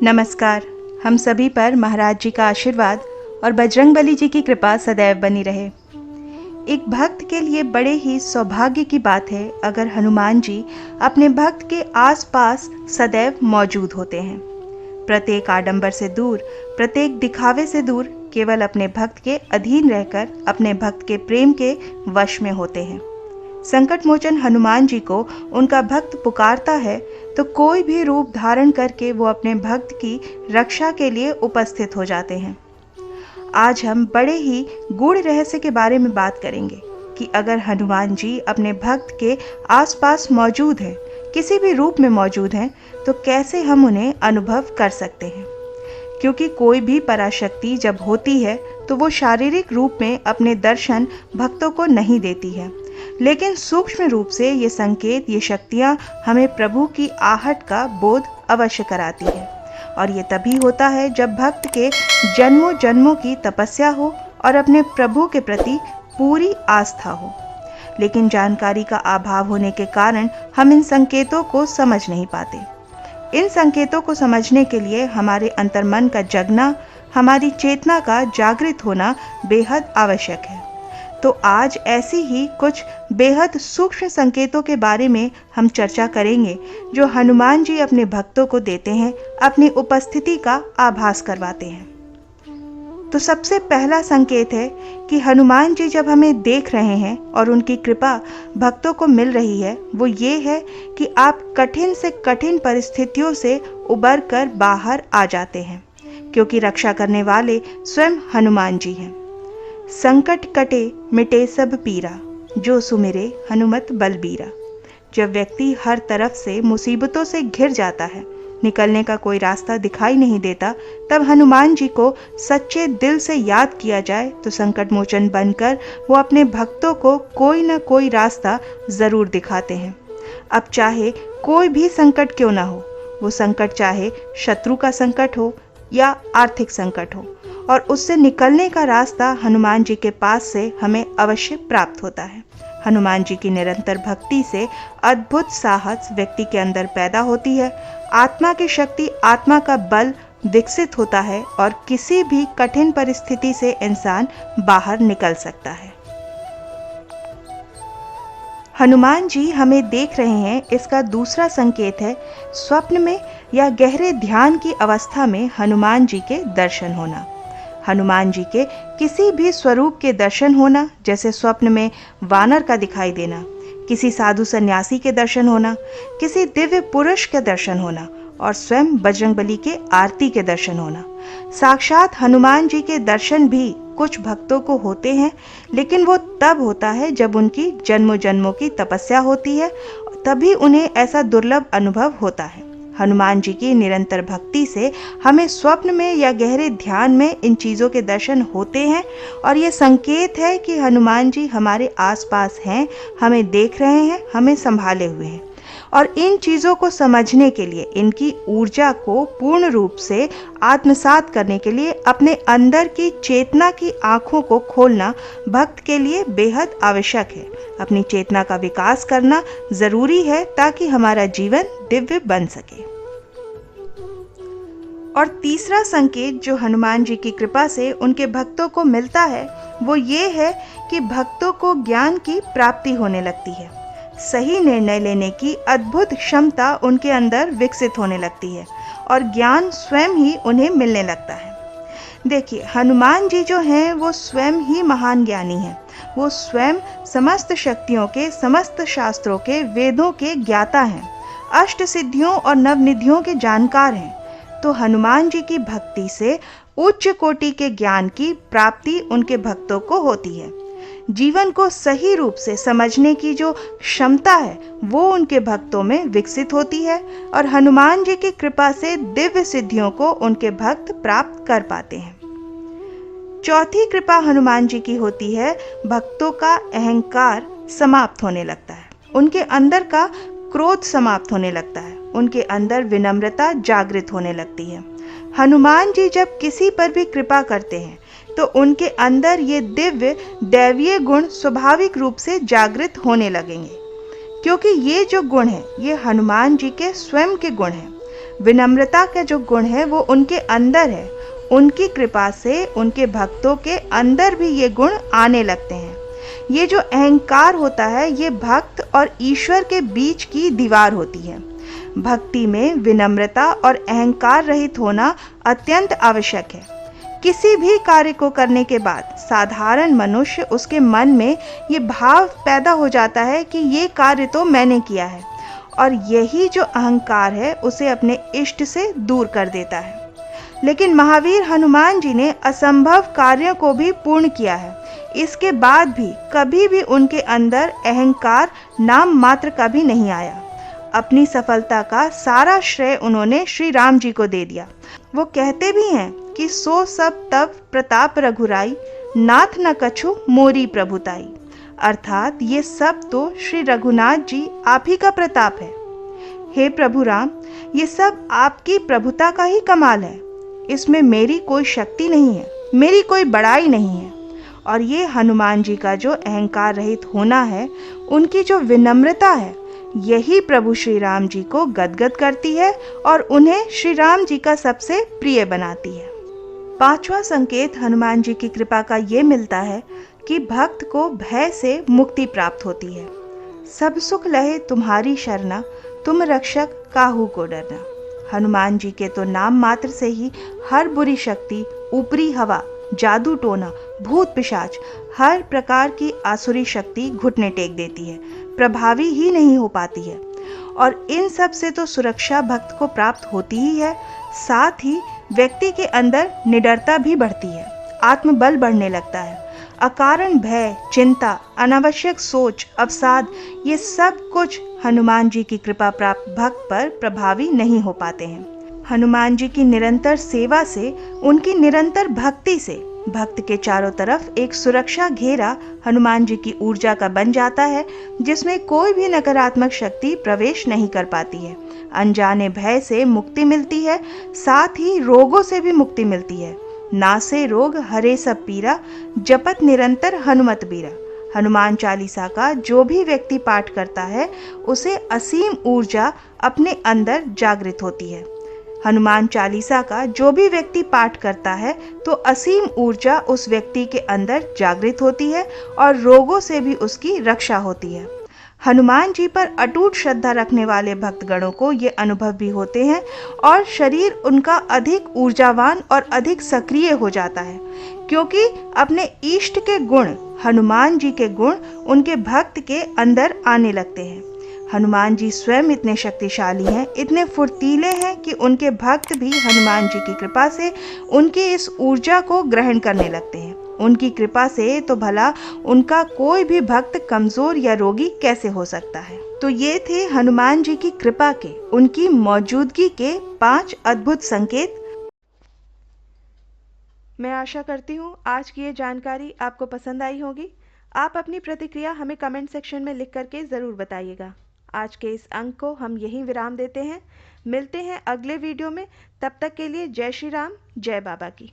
नमस्कार। हम सभी पर महाराज जी का आशीर्वाद और बजरंगबली जी की कृपा सदैव बनी रहे। एक भक्त के लिए बड़े ही सौभाग्य की बात है अगर हनुमान जी अपने भक्त के आसपास सदैव मौजूद होते हैं। प्रत्येक आडंबर से दूर, प्रत्येक दिखावे से दूर, केवल अपने भक्त के अधीन रहकर अपने भक्त के प्रेम के वश में होते हैं। संकट मोचन हनुमान जी को उनका भक्त पुकारता है तो कोई भी रूप धारण करके वो अपने भक्त की रक्षा के लिए उपस्थित हो जाते हैं। आज हम बड़े ही गूढ़ रहस्य के बारे में बात करेंगे कि अगर हनुमान जी अपने भक्त के आसपास मौजूद हैं, किसी भी रूप में मौजूद हैं, तो कैसे हम उन्हें अनुभव कर सकते हैं। क्योंकि कोई भी पराशक्ति जब होती है तो वो शारीरिक रूप में अपने दर्शन भक्तों को नहीं देती है, लेकिन सूक्ष्म रूप से ये संकेत, ये शक्तियाँ हमें प्रभु की आहट का बोध अवश्य कराती है। और ये तभी होता है जब भक्त के जन्मों जन्मों की तपस्या हो और अपने प्रभु के प्रति पूरी आस्था हो। लेकिन जानकारी का अभाव होने के कारण हम इन संकेतों को समझ नहीं पाते। इन संकेतों को समझने के लिए हमारे अंतर्मन का जगना, हमारी चेतना का जागृत होना बेहद आवश्यक है। तो आज ऐसी ही कुछ बेहद सूक्ष्म संकेतों के बारे में हम चर्चा करेंगे जो हनुमान जी अपने भक्तों को देते हैं, अपनी उपस्थिति का आभास करवाते हैं। तो सबसे पहला संकेत है कि हनुमान जी जब हमें देख रहे हैं और उनकी कृपा भक्तों को मिल रही है, वो ये है कि आप कठिन से कठिन परिस्थितियों से उबर कर बाहर आ जाते हैं, क्योंकि रक्षा करने वाले स्वयं हनुमान जी हैं। संकट कटे मिटे सब पीरा, जो सुमिरे हनुमत बलबीरा। जब व्यक्ति हर तरफ से मुसीबतों से घिर जाता है, निकलने का कोई रास्ता दिखाई नहीं देता, तब हनुमान जी को सच्चे दिल से याद किया जाए तो संकट मोचन बनकर वो अपने भक्तों को कोई न कोई रास्ता ज़रूर दिखाते हैं। अब चाहे कोई भी संकट क्यों ना हो, वो संकट चाहे शत्रु का संकट हो या आर्थिक संकट हो, और उससे निकलने का रास्ता हनुमान जी के पास से हमें अवश्य प्राप्त होता है। हनुमान जी की निरंतर भक्ति से अद्भुत साहस व्यक्ति के अंदर पैदा होती है, आत्मा की शक्ति, आत्मा का बल विकसित होता है और किसी भी कठिन परिस्थिति से इंसान बाहर निकल सकता है। हनुमान जी हमें देख रहे हैं, इसका दूसरा संकेत है स्वप्न में या गहरे ध्यान की अवस्था में हनुमान जी के दर्शन होना। हनुमान जी के किसी भी स्वरूप के दर्शन होना, जैसे स्वप्न में वानर का दिखाई देना, किसी साधु सन्यासी के दर्शन होना, किसी दिव्य पुरुष के दर्शन होना और स्वयं बजरंगबली के आरती के दर्शन होना। साक्षात हनुमान जी के दर्शन भी कुछ भक्तों को होते हैं, लेकिन वो तब होता है जब उनकी जन्मों जन्मों की तपस्या होती है, तभी उन्हें ऐसा दुर्लभ अनुभव होता है। हनुमान जी की निरंतर भक्ति से हमें स्वप्न में या गहरे ध्यान में इन चीज़ों के दर्शन होते हैं और ये संकेत है कि हनुमान जी हमारे आसपास हैं, हमें देख रहे हैं, हमें संभाले हुए हैं। और इन चीज़ों को समझने के लिए, इनकी ऊर्जा को पूर्ण रूप से आत्मसात करने के लिए अपने अंदर की चेतना की आँखों को खोलना भक्त के लिए बेहद आवश्यक है। अपनी चेतना का विकास करना ज़रूरी है ताकि हमारा जीवन दिव्य बन सके। और तीसरा संकेत जो हनुमान जी की कृपा से उनके भक्तों को मिलता है, वो ये है कि भक्तों को ज्ञान की प्राप्ति होने लगती है। सही निर्णय लेने की अद्भुत क्षमता उनके अंदर विकसित होने लगती है और ज्ञान स्वयं ही उन्हें मिलने लगता है। देखिए, हनुमान जी जो हैं वो स्वयं ही महान ज्ञानी हैं। वो स्वयं समस्त शक्तियों के, समस्त शास्त्रों के, वेदों के ज्ञाता हैं, अष्ट सिद्धियों और नवनिधियों के जानकार हैं। तो हनुमान जी की भक्ति से उच्च कोटि के ज्ञान की प्राप्ति उनके भक्तों को होती है। जीवन को सही रूप से समझने की जो क्षमता है वो उनके भक्तों में विकसित होती है और हनुमान जी की कृपा से दिव्य सिद्धियों को उनके भक्त प्राप्त कर पाते हैं। चौथी कृपा हनुमान जी की होती है, भक्तों का अहंकार समाप्त होने लगता है, उनके अंदर का क्रोध समाप्त होने लगता है, उनके अंदर विनम्रता जागृत होने लगती है। हनुमान जी जब किसी पर भी कृपा करते हैं तो उनके अंदर ये दिव्य दैवीय गुण स्वाभाविक रूप से जागृत होने लगेंगे, क्योंकि ये जो गुण हैं ये हनुमान जी के स्वयं के गुण हैं। विनम्रता का जो गुण है वो उनके अंदर है। उनकी कृपा से उनके भक्तों के अंदर भी ये गुण आने लगते हैं। ये जो अहंकार होता है ये भक्त और ईश्वर के बीच की दीवार होती है। भक्ति में विनम्रता और अहंकार रहित होना अत्यंत आवश्यक है। किसी भी कार्य को करने के बाद साधारण मनुष्य उसके मन में ये भाव पैदा हो जाता है कि ये कार्य तो मैंने किया है, और यही जो अहंकार है उसे अपने इष्ट से दूर कर देता है। लेकिन महावीर हनुमान जी ने असंभव कार्यों को भी पूर्ण किया है। इसके बाद भी कभी भी उनके अंदर अहंकार नाम मात्र का भी नहीं आया। अपनी सफलता का सारा श्रेय उन्होंने श्री राम जी को दे दिया। वो कहते भी हैं कि सो सब तब प्रताप रघुराई, नाथ न कछु मोरी प्रभुताई। अर्थात ये सब तो श्री रघुनाथ जी आप ही का प्रताप है। हे प्रभु राम, ये सब आपकी प्रभुता का ही कमाल है। इसमें मेरी कोई शक्ति नहीं है, मेरी कोई बड़ाई नहीं है। और ये हनुमान जी का जो अहंकार रहित होना है, उनकी जो विनम्रता है, यही प्रभु श्री राम जी को गदगद करती है और उन्हें श्री राम जी का सबसे प्रिय बनाती है। पांचवा संकेत हनुमान जी की कृपा का ये मिलता है कि भक्त को भय से मुक्ति प्राप्त होती है। सब सुख लहे तुम्हारी शरणा, तुम रक्षक काहू को डरना। हनुमान जी के तो नाम मात्र से ही हर बुरी शक्ति, ऊपरी हवा, जादू टोना, भूत पिशाच, हर प्रकार की आसुरी शक्ति घुटने टेक देती है, प्रभावी ही नहीं हो पाती है। और इन सब से तो सुरक्षा भक्त को प्राप्त होती ही है, साथ ही व्यक्ति के अंदर निडरता भी बढ़ती है, आत्मबल बढ़ने लगता है। अकारण भय, चिंता, अनावश्यक सोच, अवसाद, ये सब कुछ हनुमान जी की कृपा प्राप्त भक्त पर प्रभावी नहीं हो पाते हैं। हनुमान जी की निरंतर सेवा से, उनकी निरंतर भक्ति से भक्त के चारों तरफ एक सुरक्षा घेरा हनुमान जी की ऊर्जा का बन जाता है, जिसमें कोई भी नकारात्मक शक्ति प्रवेश नहीं कर पाती है। अनजाने भय से मुक्ति मिलती है, साथ ही रोगों से भी मुक्ति मिलती है। नासे रोग हरे सब पीरा, जपत निरंतर हनुमत बीरा। हनुमान चालीसा का जो भी व्यक्ति पाठ करता है उसे असीम ऊर्जा अपने अंदर जागृत होती है। हनुमान चालीसा का जो भी व्यक्ति पाठ करता है तो असीम ऊर्जा उस व्यक्ति के अंदर जागृत होती है और रोगों से भी उसकी रक्षा होती है। हनुमान जी पर अटूट श्रद्धा रखने वाले भक्तगणों को ये अनुभव भी होते हैं और शरीर उनका अधिक ऊर्जावान और अधिक सक्रिय हो जाता है, क्योंकि अपने इष्ट के गुण, हनुमान जी के गुण उनके भक्त के अंदर आने लगते हैं। हनुमान जी स्वयं इतने शक्तिशाली हैं, इतने फुर्तीले हैं कि उनके भक्त भी हनुमान जी की कृपा से उनकी इस ऊर्जा को ग्रहण करने लगते हैं। उनकी कृपा से तो भला उनका कोई भी भक्त कमजोर या रोगी कैसे हो सकता है। तो ये थे हनुमान जी की कृपा के, उनकी मौजूदगी के 5 अद्भुत संकेत। मैं आशा करती हूँ आज की ये जानकारी आपको पसंद आई होगी। आप अपनी प्रतिक्रिया हमें कमेंट सेक्शन में लिख करके ज़रूर बताइएगा। आज के इस अंक को हम यहीं विराम देते हैं। मिलते हैं अगले वीडियो में। तब तक के लिए जय श्री राम, जय बाबा की।